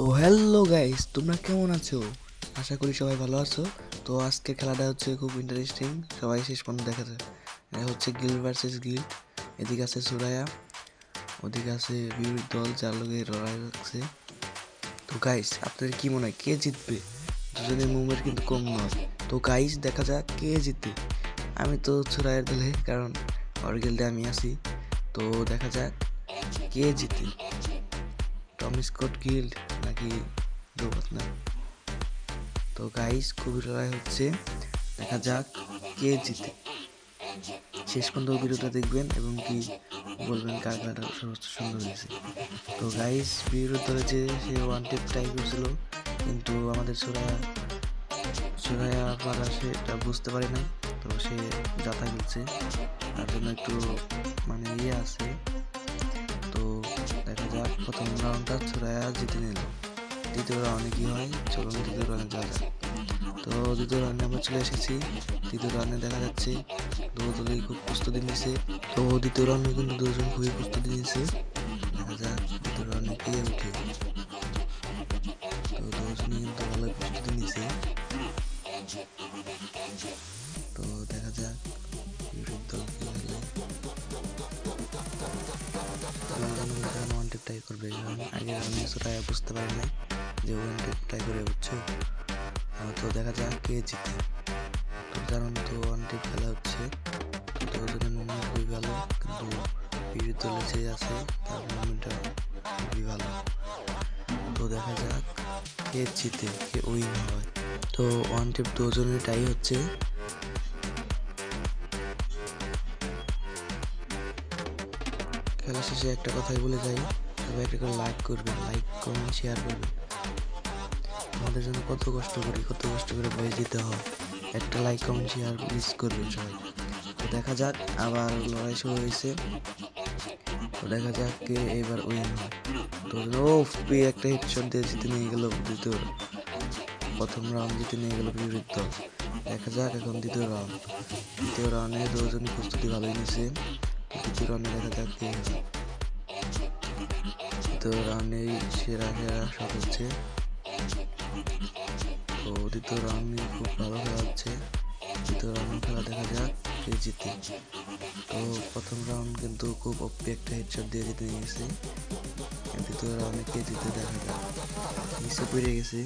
তো hello guys, তোমরা কেমন আছো? আশা করি সবাই ভালো আছো। তো আজকের খেলাটা হচ্ছে খুব ইন্টারেস্টিং, সবাই শেষ পর্যন্ত দেখা যায়। এটা হচ্ছে গিল ভার্সেস গিল। এদিকে আছে সুরায়া, ওদিকে আছে বিপরীত দল যার লগে লড়াই লাগছে। তো গাইস, আপনাদের কি মনে হয় কে জিতবে? দুজনের মুভমেন্ট কিন্তু কম নয়। তো গাইস, দেখা যাক কে জিতে। আমি তো সুরায়ের দলে, কারণ ওর গিল্ডে আমি আছি। তো দেখা যাক কে জিতে, টম স্কট গিল্ড নাকি জো বাটলার। তো গাইস, খুবই লড়াই হচ্ছে, দেখা যাক কে জিতে। শেষ পর্যন্ত ভিডিওটা দেখবেন এবং কি বলবেন কার খেলাটা সর্বোচ্চ সুন্দর হয়েছে। তো গাইস, বিরোধী দলে যে সে ওয়ান টেপ ট্রাই করছিল, কিন্তু আমাদের সুরায়া পারা সেটা বুঝতে পারে নাই। তো সে যাতা খেলছে, তার জন্য একটু মানে আছে। তো দেখা যাক, প্রথম রাউন্ডটা সুরায়া জিতে নিল। দ্বিতীয় রাউন্ডে কি হয়, চলুন দ্বিতীয় রাউন্ডে যাওয়া যাক। তো দ্বিতীয় রাউন্ডে আমরা চলে এসেছি। দ্বিতীয় রাউন্ডে দেখা যাচ্ছে দলেই খুব প্রস্তুতি নিয়েছে। তো দ্বিতীয় রাউন্ডে কিন্তু দুজন খুবই প্রস্তুতি নিয়েছে। দেখা যাক দ্বিতীয় রাউন্ডে কে উঠে। তো দুজনই কিন্তু ভালোই প্রস্তুতি নিয়েছে। তো দেখা যাক বিরোধী দল কি খেলে। দুজন ওয়ান টেপ ট্রাই করবে, কারণ আগের রাউন্ডে সুরায়া বুঝতে পারে নাই যে ওয়ান টেপ ট্রাই করে, বুঝছো? তো দেখা যাক কে জিতে। তো কারণ তো ওয়ান টেপ খেলা হচ্ছে, তো দুজনের মুভমেন্ট খুবই ভালো, কিন্তু বিরোধী দলে যে আছে তার মুভমেন্টটা খুবই ভালো। তো দেখা যাক কে জিতে, কে উইন হয়। তো ওয়ান টেপ দুজনের টাই হচ্ছে। খেলা শেষে একটা কথাই বলে যাই, সবাই একটা করে লাইক করবেন, লাইক কমেন্ট শেয়ার করবেন। আমাদের জন্য কত কষ্ট করে বই দিতে হয়। একটা লাইক কমেন্ট শেয়ার প্লিজ করবেন সবাই। তো দেখা যাক, আবার লড়াই শুরু হয়েছে। তো দেখা যাক কে এবার উইন হয়। তো একটা হেডশট দিয়ে জিতে নিয়ে গেল প্রথম রাউন্ড জিতে নিয়ে গেল বিপরীত দল। দেখা যাক এখন দ্বিতীয় রাউন্ড। দ্বিতীয় রাউন্ডে দুজনই প্রস্তুতি ভালোই নিয়েছে। দ্বিতীয় রাউন্ডে দেখা যাক কে হয়। দ্বিতীয় রাউন্ডে সেরা শট হচ্ছে। তো দ্বিতীয় রাউন্ডে খুব ভালো খেলা হচ্ছে। দ্বিতীয় রাউন্ড খেলা দেখা যাক কে জিতে। তো প্রথম রাউন্ড কিন্তু খুব অপ্পি একটা হেডশট দিয়ে জিতে নিয়ে গেছে। দ্বিতীয় রাউন্ডে কে জিতে দেখা যাক। নিচে পড়ে গেছে,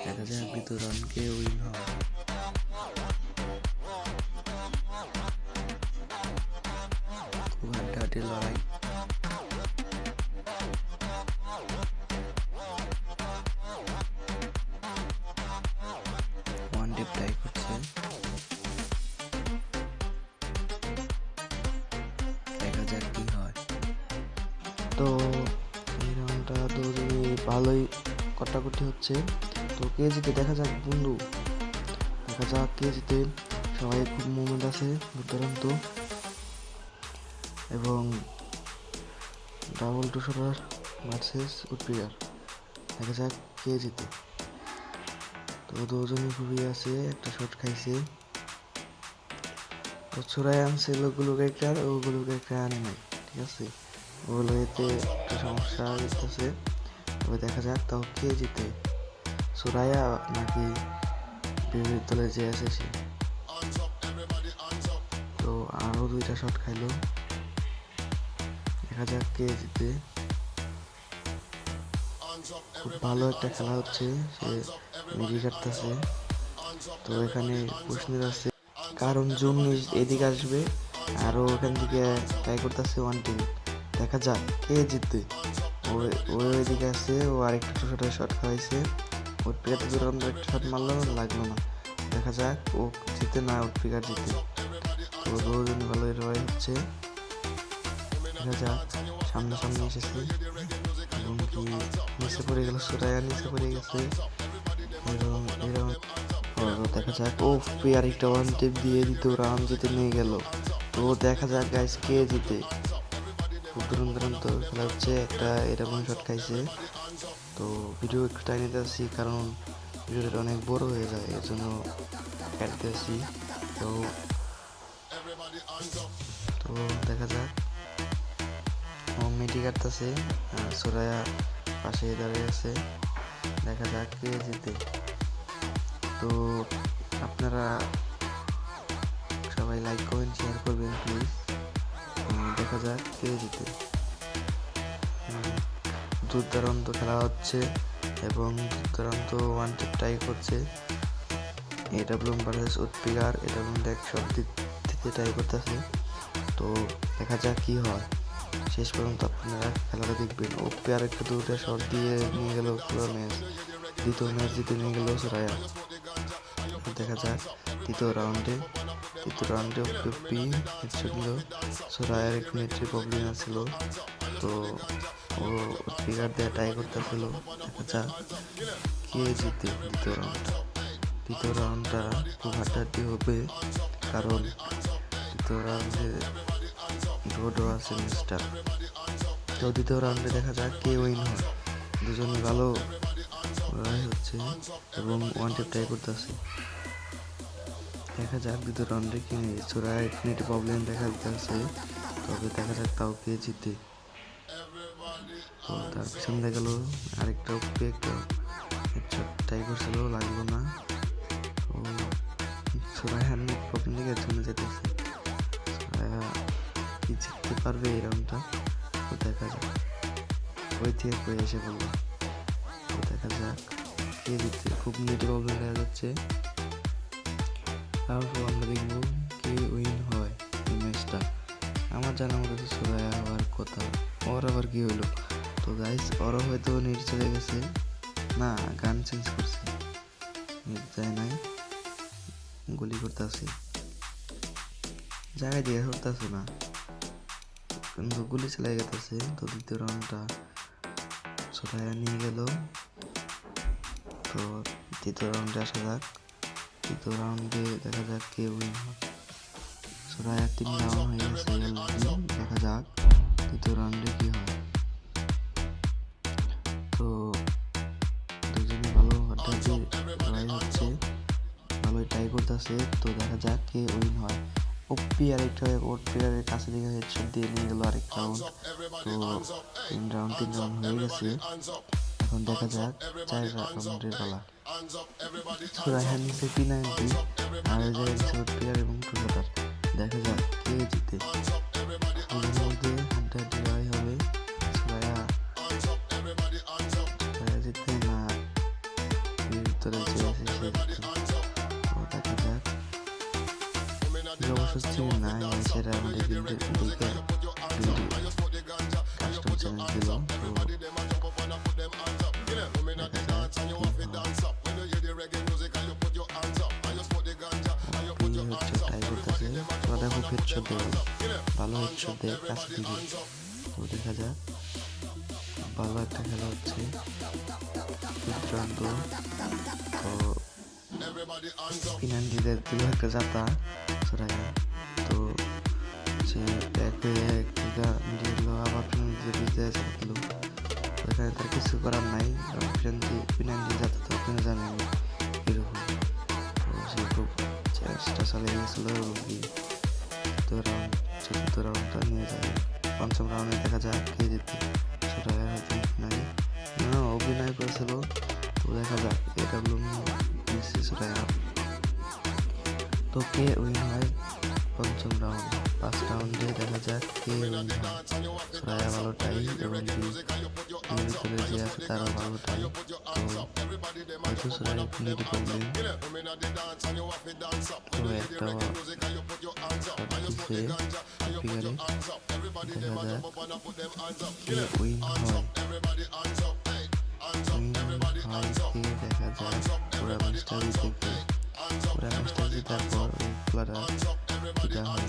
দেখা যাক দ্বিতীয় রাউন্ড কে উইন হয়। খুব হাড্ডাহাড্ডি লড়াই। ওয়ান টেপ ট্রাই করছে, দেখা যাক কি হয়। তো এই রাউন্ডটা দুজনে ভালোই কটাকটি হচ্ছে। তো কে জিতে দেখা যাক বন্ধু, দেখা যাক কে জিতে। সবাই খুব মুভমেন্ট আছে দুর্দান্ত, এবং double two shooter versus woodpecker, দেখা যাক কে জিতে। তো দুজনই খুবই আছে, একটা শট খাইছে। তো ছোড়াই আনছে ওগুলো ক্যারেক্টার, ওগুলো ক্যারেক্টার আনে নাই, ঠিক আছে? ওগুলো এতে একটু সমস্যা হইতেছে। তবে দেখা যাক তাও কে জিতে, সুরায়া নাকি বিপরীত দলে যে আছে সে। তো আরও দুইটা শট খাইলো, দেখা যাক কে জিতে। খুব ভালো একটা খেলা হচ্ছে, সে মিডি কাটতেছে। তো এখানে প্রশ্নের আছে, কারণ জুন এদিকে আসবে, আরও ওখান থেকে ট্রাই করতেছে ওয়ান টিম। দেখা যাক কে জিতবে। ও ওইদিকে আছে, ও আরেকটা শটে শট খাওয়াইছে। ওর পিকাতে দুটো একটা শট মারলো, লাগলো না। দেখা যাক ও জিতে না ওর পিকার জিতে। তো দুজন ভালোই লড়াই হচ্ছে, দেখা যাক। সামনে সামনে এসেছে এবং কি নিচে পড়ে গেল, সুরায়া নিচে পড়ে গেছে। এবং এরকম দেখা যাক, ও আরেকটা ওয়ান টেপ দিয়ে দ্বিতীয় রাউন্ড জিতে নিয়ে গেল। তো দেখা যাক গাইস কে জিতে। খুব দুরন্ত খেলা হচ্ছে, একটা এরকম শট খাইছে। তো ভিডিও একটু টাইম নিতে আসছি, কারণ ভিডিওটা অনেক বড় হয়ে যায়, এর জন্য কাটতে আসছি। তো তো দেখা যাক মিটি কাটতেছে, সুরায়া পাশে দাঁড়িয়ে আছে। দেখা যাক কে জিতে। তো আপনারা সবাই লাইক কমেন্ট শেয়ার করবেন প্লিজ। দেখা যাক কে জিতে। দুর্দান্ত খেলা হচ্ছে এবং দুর্দান্ত ওয়ান টেপ টাই করছে। এডাব্লুএম ভার্সেস উৎপিকার, এডাব্লুএম এক শট দিতে ট্রাই করতেছে। তো দেখা যাক কি হয়। শেষ পর্যন্ত আপনারা খেলাটা দেখবেন। ওপি আর একটা দুটা শট দিয়ে নিয়ে গেল পুরো ম্যাচ। দ্বিতীয় ম্যাচ জিতে নিয়ে গেল সুরায়া। দেখা যাক তৃতীয় রাউন্ডে ওপি হেডশট দিল। সুরায়ার একটু নেট্রি প্রবলেম ছিল, তো ও উৎপিকার দিয়ে ট্রাই করতেছিল। দেখা যাক কে জিতে দ্বিতীয় রাউন্ডটা খুব হাড্ডাহাড্ডি হবে, কারণ দ্বিতীয় রাউন্ডে ড্রও আছে ম্যাচটা। তো দ্বিতীয় রাউন্ডে দেখা যাক কে উইন হয়। দুজনে ভালো লড়াই হচ্ছে এবং ওয়ান টেপ ট্রাই করতেছে। দেখা যাক দ্বিতীয় রাউন্ডে কি সুরায়া নেট প্রবলেম দেখা দিতেছে, তবে দেখা যাক তাও কে জিতে। তো তার পিছনে গেল আরেকটা ওপি একটা হেডশট ট্রাই করছিল, লাগলো না। তো সুরায়া নেট প্রবলেম থেকে জন্য যেতেছে। সুরায়া কি জিততে পারবে এই রাউন্ডটা? তো দেখা যাক। ওই থেকে কই এসে বললো। তো দেখা যাক কে জিতছে। খুব নেটে প্রবলেম দেখা যাচ্ছে। তারপর আমরা দেখবো কে উইন হয় এই ম্যাচটা। আমার জানা মতো তো সুরায়া হওয়ার কথা, ওর আবার কি হইলো? তো গাইস, ওরও হয়তো নেট চলে গেছে, না গান চেঞ্জ করছে, নেট যায় নাই, গুলি করতেছে, জায়গায় দিয়ে করতেছে না, কিন্তু গুলি চালাই গেছে। তো দ্বিতীয় রাউন্ডটা সুরায়া নিয়ে গেল। তো তৃতীয় রাউন্ডে আসা যাক। তৃতীয় রাউন্ডে দেখা যাক কে উইন হয়। সুরায়া 3 রাউন্ড হয়ে গেছে অলরেডি। দেখা যাক তৃতীয় রাউন্ডে কি হয়। তো দুজনে ভালো হাড্ডাহাড্ডি লড়াই হচ্ছে, ভালোই ট্রাই করতেছে। তো দেখা যাক কে উইন হয়। ওপি আরেকটা প্লেয়ারের কাছে থেকে হেডশট দিয়ে নিয়ে গেল আরেক রাউন্ড। তো 3 রাউন্ড হয়ে গেছে। এখন দেখা যাক 4 রাউন্ডের পালা। সুরায়া নিচে P90 আর ওই জায়গায় নিচে প্লেয়ার এবং টুটার। দেখা যাক কে জিতে। দুজনের মধ্যে হাড্ডাহাড্ডি লড়াই হবে। সুরায়া জিতে না ভিতরে যে আছে সে জিতে। তো দেখা যাক। অবশ্য ছিল না সে রাউন্ডে বিল্ডের দিকে কাস্টম চ্যালেঞ্জ দিল। তো ভালো হেডশট দেয় কাছে দিকে। তো দেখা যাক, ভালো একটা খেলা হচ্ছে, দুর্দান্ত। তো P90 দিল একটা জাতা সুরায়া। তো সে ব্যাক হয়ে মিডিয়ে দিল, আবার P90 দিল। তো এখানে তার কিছু করার নাই, কারণ P90 জাতা তো আপনারা জানেন এরকম। তো সে খুব চেষ্টা চালিয়ে গেছিল এবং কি চতুর্থ রাউন্ডটা নিয়ে যায়। পঞ্চম রাউন্ডে দেখা যাক কে জিতে। সুরায়া হয়তো অভিনয় করেছিল। তো দেখা যাক এডাব্লুএম সুরায়া। তো কে উইন হয় পঞ্চম রাউন্ড। 5 রাউন্ডে দেখা যাক কে উইন হয়। সুরায়া ভালো টাই এবং ভিতরে যে আছে তারা ভালো টাই। তো হয়তো সুরায়া নেট প্রবলেম, তো একটা দিচ্ছে ফিগারে। দেখা যাক কে উইন হয়। দেখা যাক পুরা ম্যাচটা জিতে। পুরা ম্যাচটা জেতার পর ওই খেলাটা যেটা হয়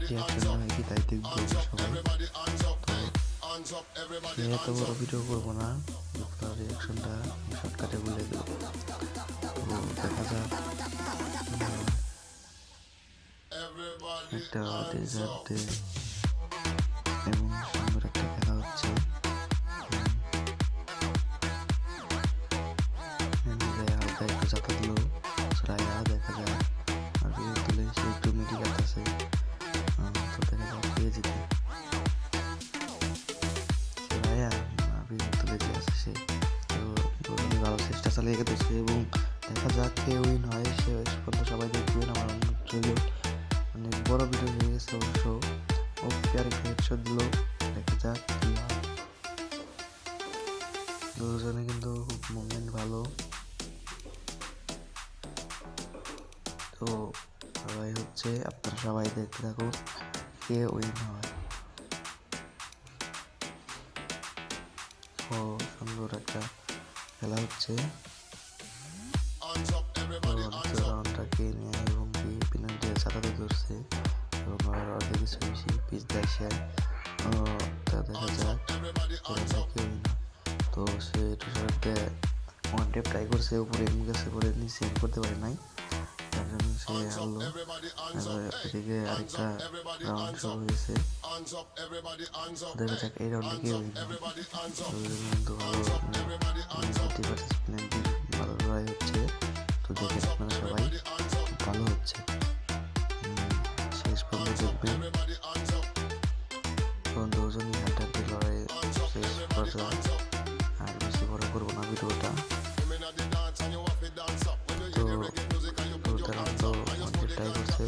রিয়াকশন হয় কি তাই দেখবো সবাই। তো এত বড় ভিডিও করবো না, রিয়াকশনটা শর্টকাটে বলে দেবো। তো দেখা যাক একটা ডেজার্টে এবং সুন্দর একটা খেলা হচ্ছে। হালকা একটু চাপা দিল সুরায়া। দেখা যাক আর তুলে সে একটু মিডি কাটতেছে। তো দেখা যাক কে জিতে। চালিয়ে গেছে এবং দেখা যাক কে উইন হয় সে পর্যন্ত সবাই দেখবেন। আমার যদিও অনেক বড় ভিডিও হয়ে গেছে অবশ্য। ওকে আরেকটা হেডশট দিল, দেখা যাক কি হয়। দুজনে কিন্তু খুব মুভমেন্ট ভালো। তো সবাই হচ্ছে আপনারা সবাই দেখতে থাকুন কে উইন হয়। ও সুন্দর একটা খেলা হচ্ছে। রাউন্ডটাকে নিয়ে এবং কি পেনাল্টি ছাড়াতে ধরছে এবং অর্ধেক কিছু বেশি পিচ দেয়। তা দেখা যাক কে উইন। তো সে টুসারতে ওয়ান টেপ ট্রাই করছে, উপরে গেছে করে নিচে করতে পারে নাই, তার জন্য সে হারলো। এদিকে আরেকটা রাউন্ড শুরু হয়েছে, দেখা যাক এই রাউন্ডে কে উইন হয়। কিন্তু ভালো ভালো লড়াই হচ্ছে। তো দেখেন আপনারা সবাই ভালো হচ্ছে, শেষ পর্যন্ত দেখবেন। দুজনই হাড্ডাহাড্ডি লড়াই শেষ পর্যায়ে। আর বেশি বড় করবো না ভিডিওটা। তো তারা তো ট্রাই করছে,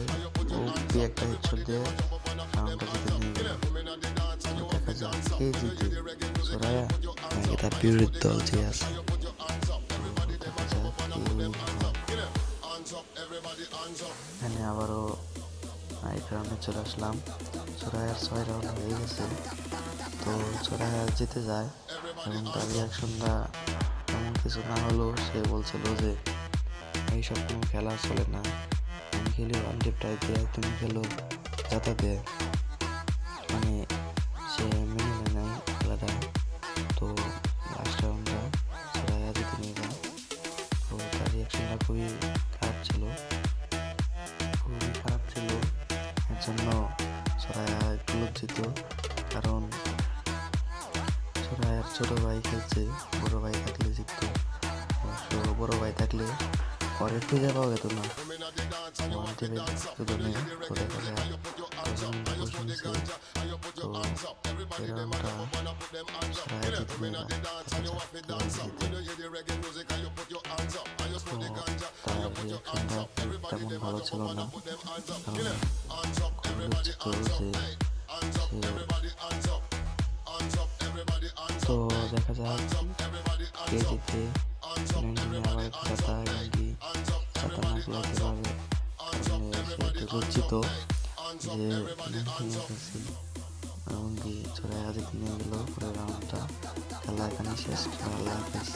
ও একটা হেডশট দিয়ে রাউন্ডটা জিতে নিয়ে গেল। দেখা যাক কে জিতে, সোরায়া নাকি তার বিরোধী দল যে আছে। দেখা যাক এখানে আবারও এক রাউন্ডে চলে আসলাম। সোরায়ার 6 রাউন্ড হয়ে গেছে। তো সোরায়া জিতে যায় এবং তার রিয়াকশনটা এমন কিছু না হলেও সে বলছিল যে এইসব কোনো খেলা চলে না, আমি খেলি ওয়ান টেপ ট্রাই দিয়ে, তুমি খেলো যাতা দে। মানে সে মেনে নেয় নাই খেলাটা। তো লাস্ট রাউন্ডটা সোরায়া জিতে নিয়ে যায়। তো তার রিয়াকশনটা খুবই খারাপ ছিল, এর জন্য সোরায়া একটু লজ্জিত। কারণ সোরায়ার ছোট ভাই খেলছে, বড় ভাই থাকলে জিততো। অবশ্য বড় ভাই থাকলে পরে খুঁজে পাওয়া যেত না ওয়ান টেপের দুজনে। তো দেখা যায় শুনছে। তো এই রাউন্ডটা সোরায়া জিতে নিয়ে যায়। তার রিয়াকশনটা তেমন ভালো ছিল না, কারণ খুবই লজ্জিত যে তো দেখা যাক কে জিতে। আবার ছাতা এমনকি ছাতা না খেলাতে পারবে, সে একটু লজ্জিত যে এমনকি চলে জিতে নিয়ে গেল। পরে রাউন্ডটা খেলা এখানে শেষ। আল্লাহ হাফেজ।